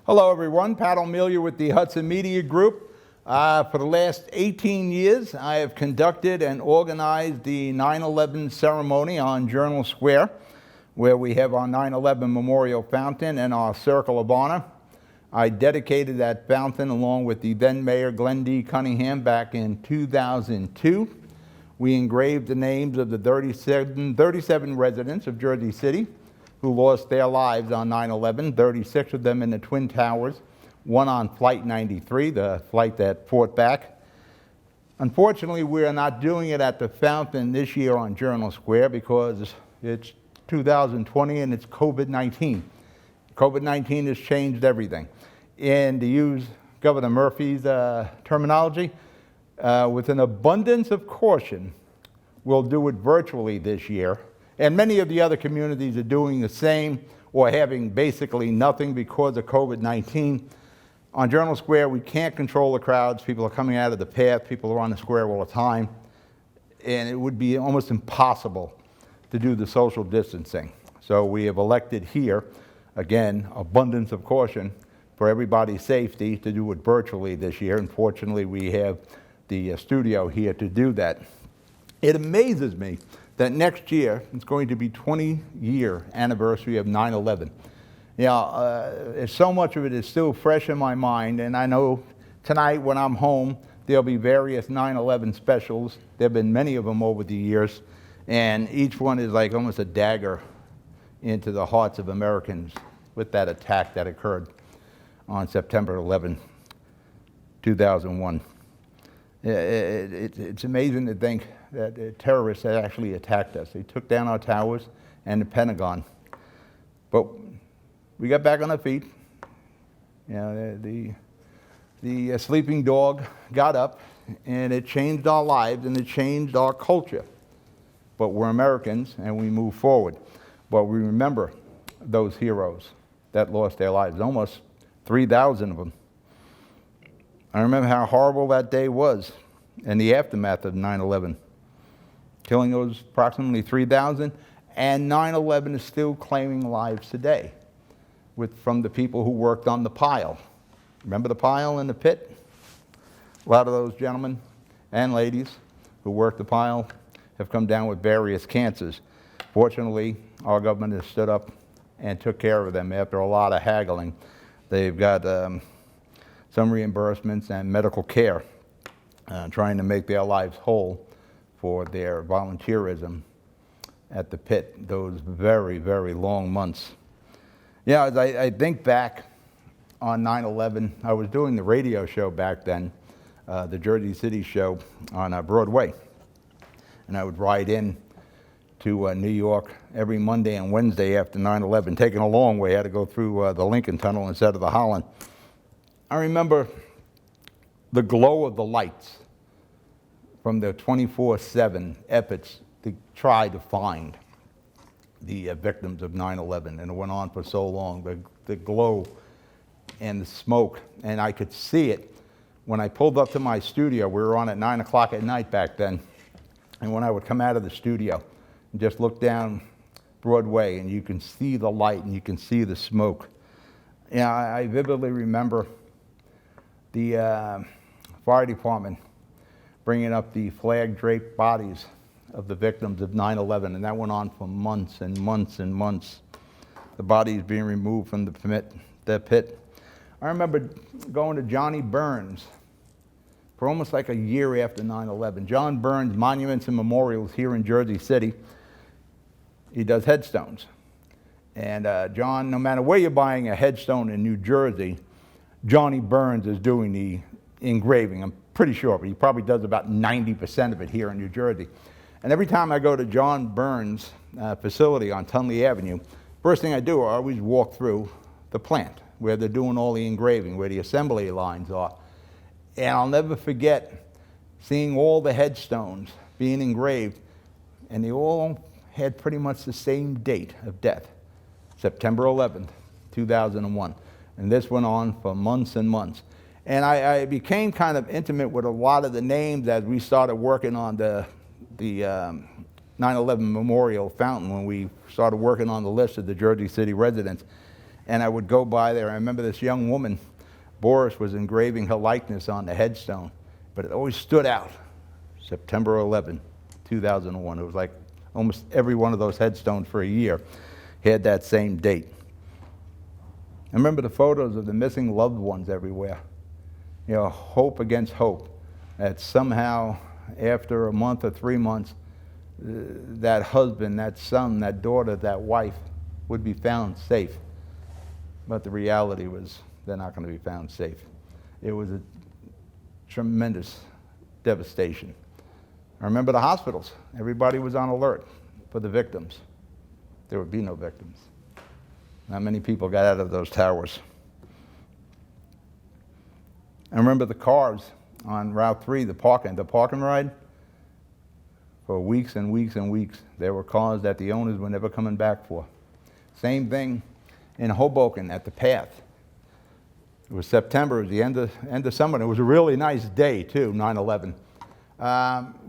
Hello everyone, O Melia with the Hudson Media Group. For the last 18 years, I have conducted and organized the 9/11 ceremony on Journal Square, where we have our 9/11 Memorial Fountain and our Circle of Honor. I dedicated that fountain along with the then Mayor Glenn D. Cunningham back in 2002. We engraved the names of the 37 residents of Jersey City who lost their lives on 9/11, 36 of them in the Twin Towers, one on Flight 93, the flight that fought back. Unfortunately, we are not doing it at the fountain this year on Journal Square because it's 2020 and it's COVID-19. COVID-19 has changed everything. And to use Governor Murphy's terminology, with an abundance of caution, we'll do it virtually this year. And many of the other communities are doing the same or having basically nothing because of COVID-19. On Journal Square, we can't control the crowds. People are coming out of the path. People are on the square all the time. And it would be almost impossible to do the social distancing. So we have elected here, again, abundance of caution for everybody's safety, to do it virtually this year. Unfortunately, we have the studio here to do that. It amazes me that next year it's going to be 20-year anniversary of 9/11. So much of it is still fresh in my mind, and I know tonight when I'm home, there'll be various 9/11 specials. There have been many of them over the years, and each one is like almost a dagger into the hearts of Americans with that attack that occurred on September 11, 2001. It's amazing to think that terrorists had actually attacked us. They took down our towers and the Pentagon. But we got back on our feet. The sleeping dog got up, and it changed our lives and it changed our culture. But we're Americans and we move forward. But we remember those heroes that lost their lives, almost 3,000 of them. I remember how horrible that day was in the aftermath of 9/11. Killing those approximately 3,000, and 9/11 is still claiming lives today from the people who worked on the pile. Remember the pile and the pit? A lot of those gentlemen and ladies who worked the pile have come down with various cancers. Fortunately, our government has stood up and took care of them after a lot of haggling. They've got some reimbursements and medical care, trying to make their lives whole for their volunteerism at the pit, those very, very long months. As I think back on 9/11, I was doing the radio show back then, the Jersey City show on Broadway. And I would ride in to New York every Monday and Wednesday after 9/11, taking a long way. I had to go through the Lincoln Tunnel instead of the Holland. I remember the glow of the lights from the 24/7 efforts to try to find the victims of 9/11, and it went on for so long. The glow and the smoke, and I could see it when I pulled up to my studio. We were on at 9 o'clock at night back then, and when I would come out of the studio and just look down Broadway, and you can see the light and you can see the smoke. I vividly remember the fire department bringing up the flag-draped bodies of the victims of 9/11, and that went on for months and months and months. The bodies being removed from the pit. I remember going to Johnny Burns for almost like a year after 9/11. John Burns Monuments and Memorials here in Jersey City. He does headstones. And John, no matter where you're buying a headstone in New Jersey, Johnny Burns is doing the engraving, I'm pretty sure, but he probably does about 90% of it here in New Jersey. And every time I go to John Burns' facility on Tunley Avenue, first thing I do, I always walk through the plant where they're doing all the engraving, where the assembly lines are. And I'll never forget seeing all the headstones being engraved, and they all had pretty much the same date of death, September 11th, 2001. And this went on for months and months. And I became kind of intimate with a lot of the names as we started working on the 9/11 Memorial Fountain, when we started working on the list of the Jersey City residents. And I would go by there. I remember this young woman, Boris, was engraving her likeness on the headstone, but it always stood out. September 11, 2001. It was like almost every one of those headstones for a year had that same date. I remember the photos of the missing loved ones everywhere. You know, hope against hope, that somehow after a month or 3 months, that husband, that son, that daughter, that wife would be found safe. But the reality was they're not going to be found safe. It was a tremendous devastation. I remember the hospitals. Everybody was on alert for the victims. There would be no victims. Not many people got out of those towers. I remember the cars on Route 3, the parking ride. For weeks and weeks and weeks, there were cars that the owners were never coming back for. Same thing in Hoboken at the Path. It was September, it was the end of summer, and it was a really nice day too, 9/11.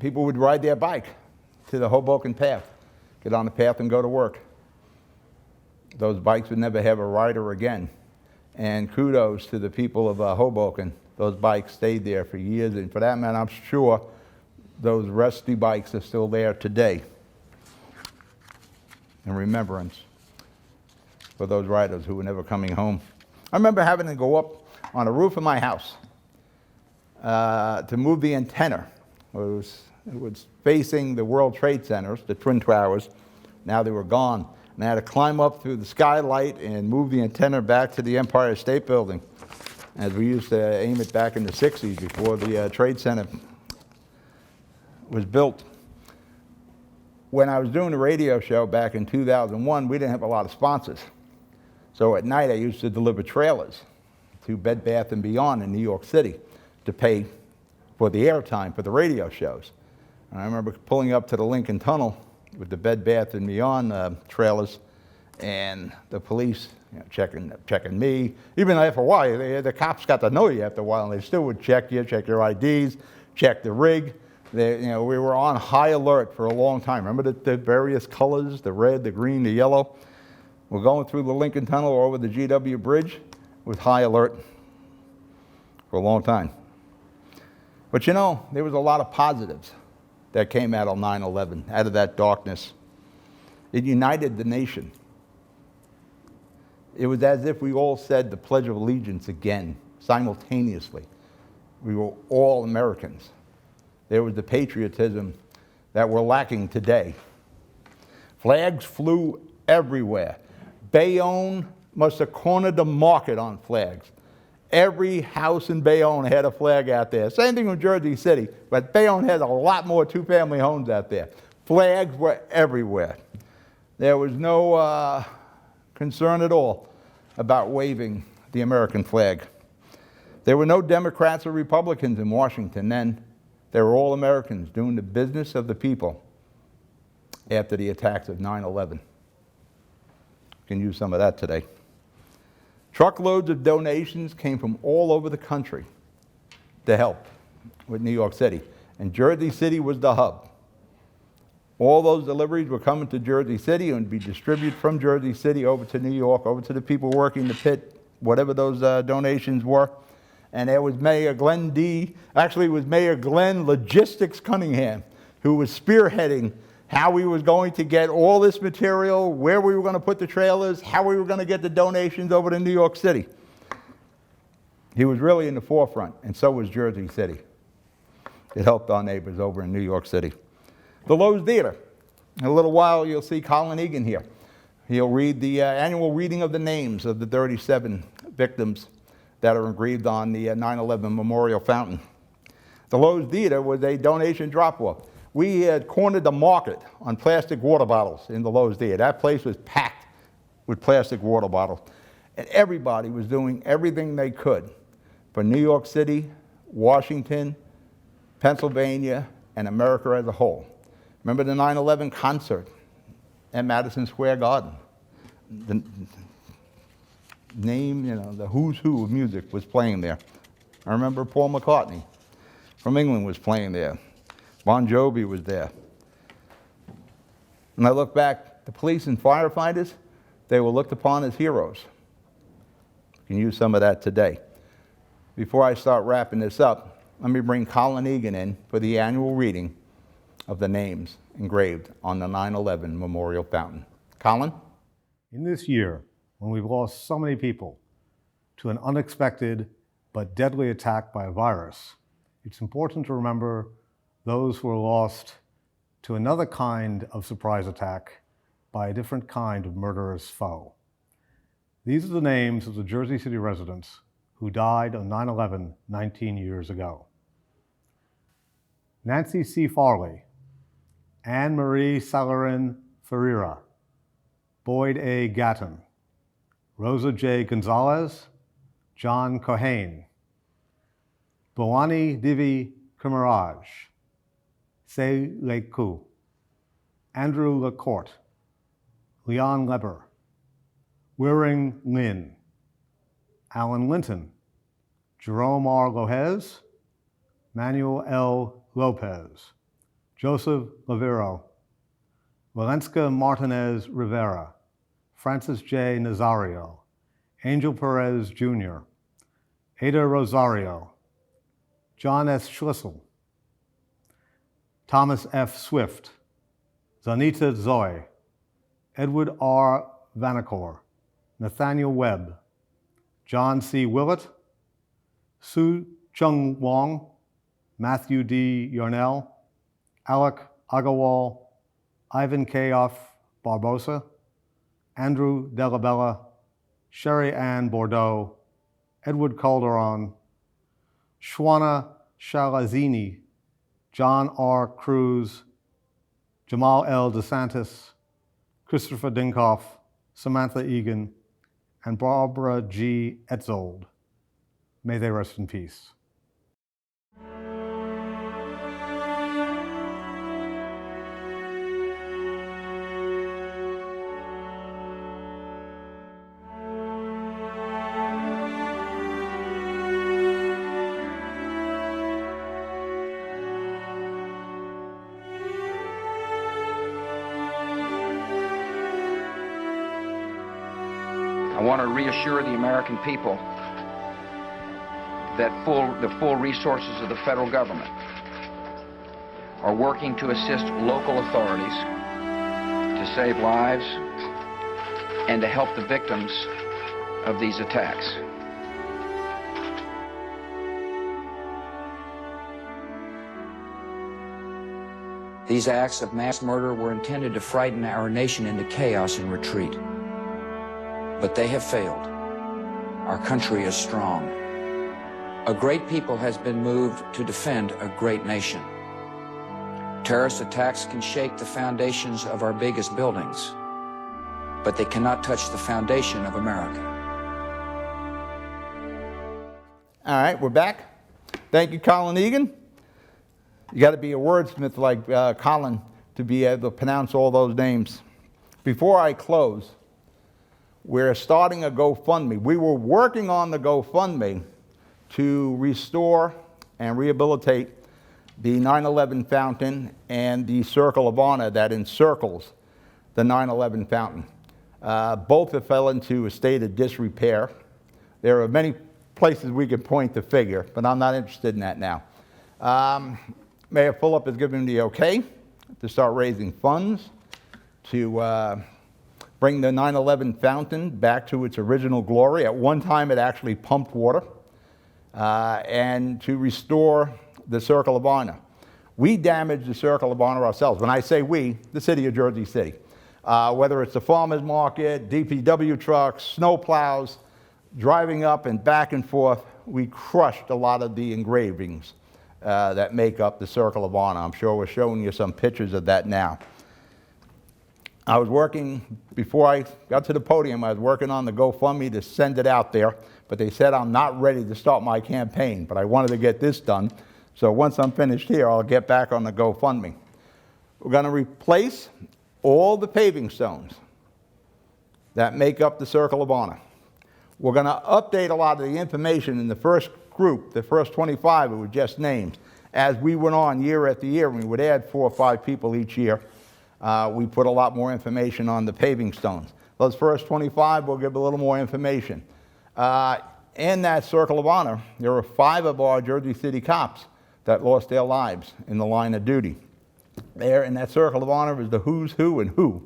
People would ride their bike to the Hoboken Path, get on the path and go to work. Those bikes would never have a rider again. And kudos to the people of Hoboken. Those bikes stayed there for years, and for that matter, I'm sure those rusty bikes are still there today in remembrance for those riders who were never coming home. I remember having to go up on the roof of my house to move the antenna. It was facing the World Trade Centers, the Twin Towers. Now they were gone. And I had to climb up through the skylight and move the antenna back to the Empire State Building, as we used to aim it back in the 60s before the Trade Center was built. When I was doing the radio show back in 2001, we didn't have a lot of sponsors. So at night I used to deliver trailers to Bed Bath & Beyond in New York City to pay for the airtime for the radio shows. And I remember pulling up to the Lincoln Tunnel with the Bed Bath & Beyond trailers, and the police checking me. Even after a while, the cops got to know you after a while, and they still would check you, check your IDs, check the rig. We were on high alert for a long time. Remember the various colors, the red, the green, the yellow? We're going through the Lincoln Tunnel or over the GW Bridge with high alert for a long time. But you know, there was a lot of positives that came out of 9/11, out of that darkness. It united the nation. It was as if we all said the Pledge of Allegiance again, simultaneously. We were all Americans. There was the patriotism that we're lacking today. Flags flew everywhere. Bayonne must have cornered the market on flags. Every house in Bayonne had a flag out there. Same thing with Jersey City, but Bayonne has a lot more two-family homes out there. Flags were everywhere. There was no concern at all about waving the American flag. There were no Democrats or Republicans in Washington then. They were all Americans doing the business of the people after the attacks of 9/11. Can use some of that today. Truckloads of donations came from all over the country to help with New York City, and Jersey City was the hub. All those deliveries were coming to Jersey City and would be distributed from Jersey City over to New York, over to the people working the pit, whatever those donations were. And there was Mayor Glenn it was Mayor Glenn Logistics Cunningham, who was spearheading how we was going to get all this material, where we were going to put the trailers, how we were going to get the donations over to New York City. He was really in the forefront, and so was Jersey City. It helped our neighbors over in New York City. The Loews Theater. In a little while, you'll see Colin Egan here. He'll read the annual reading of the names of the 37 victims that are engraved on the 9/11 Memorial Fountain. The Loews Theater was a donation drop-off. We had cornered the market on plastic water bottles in the Loews Theater. That place was packed with plastic water bottles. And everybody was doing everything they could for New York City, Washington, Pennsylvania, and America as a whole. Remember the 9/11 concert at Madison Square Garden? The name, the who's who of music was playing there. I remember Paul McCartney from England was playing there. Bon Jovi was there. And I look back, the police and firefighters, they were looked upon as heroes. You can use some of that today. Before I start wrapping this up, let me bring Colin Egan in for the annual reading of the names engraved on the 9/11 Memorial Fountain. Colin? In this year, when we've lost so many people to an unexpected but deadly attack by a virus, it's important to remember those who were lost to another kind of surprise attack by a different kind of murderous foe. These are the names of the Jersey City residents who died on 9/11 19 years ago. Nancy C. Farley, Anne Marie Salarin Ferreira, Boyd A. Gatton, Rosa J. Gonzalez, John Cohane, Bhawani Divi Kumaraj, Se Leku, Andrew LaCourte, Leon Leber, Wiring Lin, Alan Linton, Jerome R. Lohez, Manuel L. Lopez, Joseph Lavero, Valenska Martinez Rivera, Francis J. Nazario, Angel Perez Jr., Ada Rosario, John S. Schlissel, Thomas F. Swift, Zanita Zoe, Edward R. Vanacore, Nathaniel Webb, John C. Willett, Su Chung Wong, Matthew D. Yarnell, Alec Agarwal, Ivan Kayoff Barbosa, Andrew Delabella, Sherry Ann Bordeaux, Edward Calderon, Shwana Shalazini, John R. Cruz, Jamal L. DeSantis, Christopher Dinkoff, Samantha Egan, and Barbara G. Etzold. May they rest in peace. I want to reassure the American people that the full resources of the federal government are working to assist local authorities to save lives and to help the victims of these attacks. These acts of mass murder were intended to frighten our nation into chaos and retreat. But they have failed. Our country is strong. A great people has been moved to defend a great nation. Terrorist attacks can shake the foundations of our biggest buildings, but they cannot touch the foundation of America. All right, we're back. Thank you, Colin Egan. You got to be a wordsmith like Colin to be able to pronounce all those names. Before I close, we're starting a GoFundMe. We were working on the GoFundMe to restore and rehabilitate the 9/11 fountain and the Circle of Honor that encircles the 9/11 fountain. Both have fell into a state of disrepair. There are many places we could point the finger, but I'm not interested in that now. Mayor Fulop has given me the okay to start raising funds to bring the 9/11 fountain back to its original glory. At one time, it actually pumped water, and to restore the Circle of Honor. We damaged the Circle of Honor ourselves. When I say we, the city of Jersey City. Whether it's the farmer's market, DPW trucks, snow plows, driving up and back and forth, we crushed a lot of the engravings that make up the Circle of Honor. I'm sure we're showing you some pictures of that now. I was working, before I got to the podium, I was working on the GoFundMe to send it out there, but they said I'm not ready to start my campaign, but I wanted to get this done. So once I'm finished here, I'll get back on the GoFundMe. We're going to replace all the paving stones that make up the Circle of Honor. We're going to update a lot of the information in the first group, the first 25 it was just named. As we went on year after year, we would add 4 or 5 people each year. We put a lot more information on the paving stones. Those first 25 will give a little more information. In that circle of honor, there were 5 of our Jersey City cops that lost their lives in the line of duty. There in that circle of honor is the who's who and who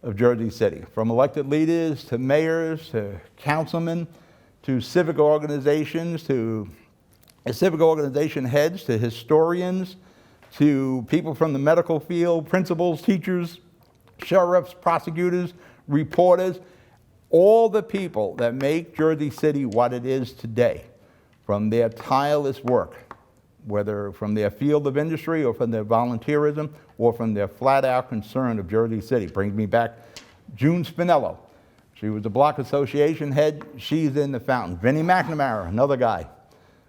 of Jersey City, from elected leaders to mayors to councilmen to civic organizations to civic organization heads to historians to people from the medical field, principals, teachers, sheriffs, prosecutors, reporters, all the people that make Jersey City what it is today, from their tireless work, whether from their field of industry or from their volunteerism or from their flat-out concern of Jersey City. Brings me back June Spinello. She was the block association head. She's in the fountain. Vinnie McNamara, another guy,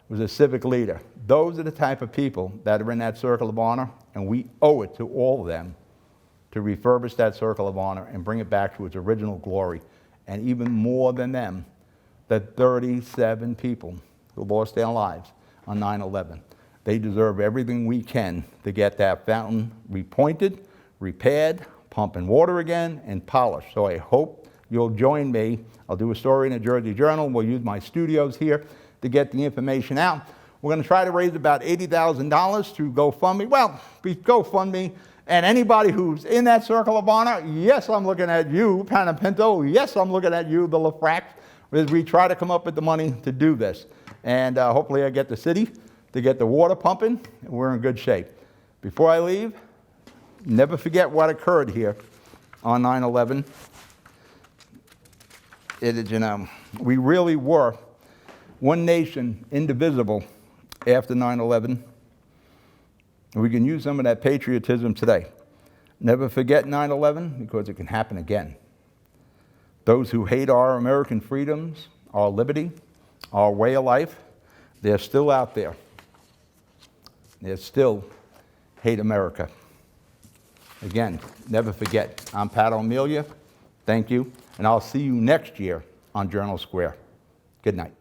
was a civic leader. Those are the type of people that are in that circle of honor, and we owe it to all of them to refurbish that circle of honor and bring it back to its original glory. And even more than them, the 37 people who lost their lives on 9/11. They deserve everything we can to get that fountain repointed, repaired, pumping water again, and polished. So I hope you'll join me. I'll do a story in the Jersey Journal. We'll use my studios here to get the information out. We're going to try to raise about $80,000 through GoFundMe. Well, GoFundMe. And anybody who's in that circle of honor, yes, I'm looking at you, Panapinto. Yes, I'm looking at you, the LaFrax, as we try to come up with the money to do this. And hopefully I get the city to get the water pumping, and we're in good shape. Before I leave, never forget what occurred here on 9/11. We really were one nation, indivisible, after 9/11. We can use some of that patriotism today. Never forget 9/11, because it can happen again. Those who hate our American freedoms, our liberty, our way of life, they're still out there. They still hate America. Again, never forget. I'm Pat O Melia. Thank you. And I'll see you next year on Journal Square. Good night.